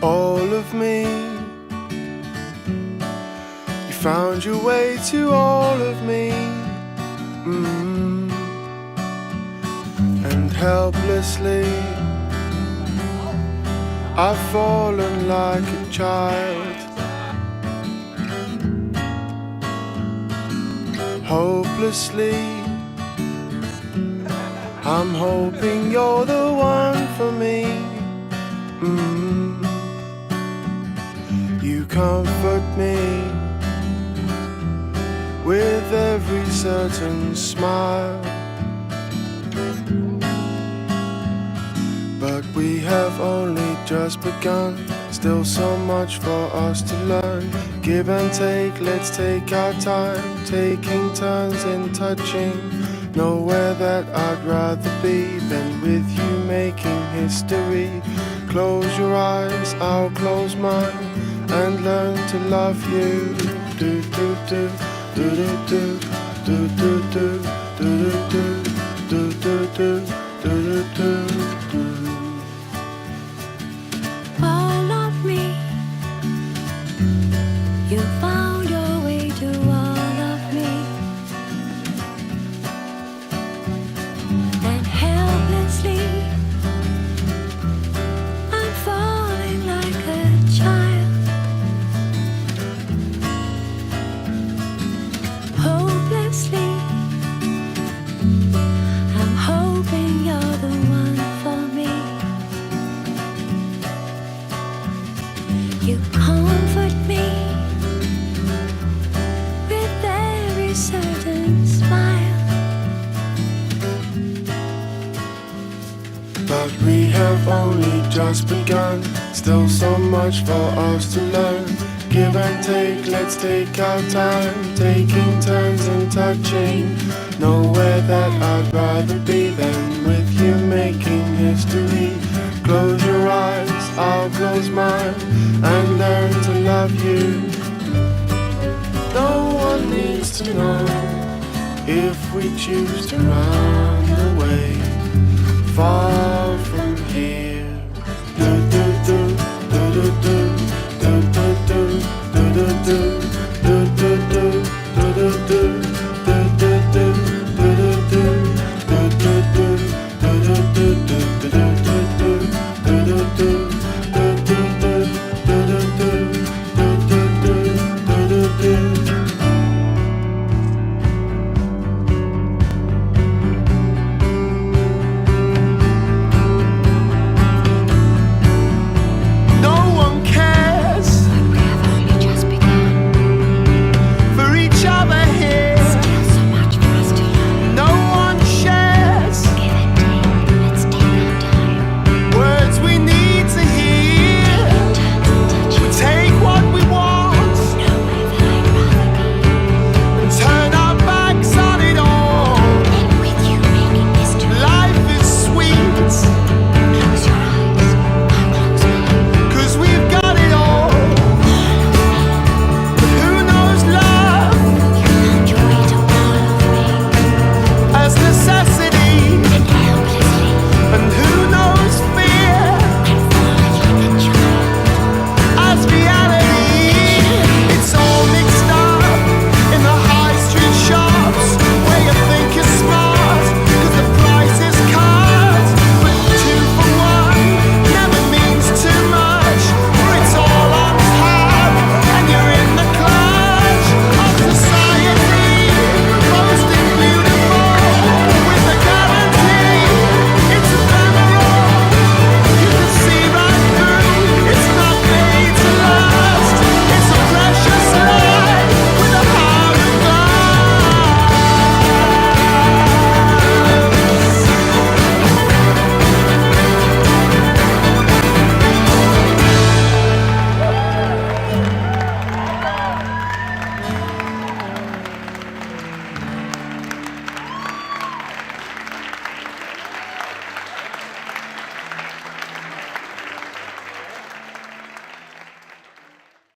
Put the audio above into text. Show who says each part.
Speaker 1: all of me. You found your way to all of me. And helplessly I've fallen like a child, hopelessly I'm hoping you're the one for me. You comfort me with every certain smile, but we have only just begun. Still so much for us to learn. Give and take, let's take our time, taking turns in touching. Nowhere that I'd rather be than with you making history. Close your eyes, I'll close mine, and learn to love you. Do do do do do do do do do do do do do do do do.
Speaker 2: All of me, you found your way to all of me, and helplessly I'm falling like a child, hopelessly I'm hoping you're the one for me. You comfort me with every certain smile,
Speaker 1: but we have only just begun. Still so much for us to learn. Give and take, let's take our time, taking turns in touching. Nowhere that I'd rather be than with you making history. Close your eyes, I'll close mine, and learn to love you. No one needs to know if we choose to run away far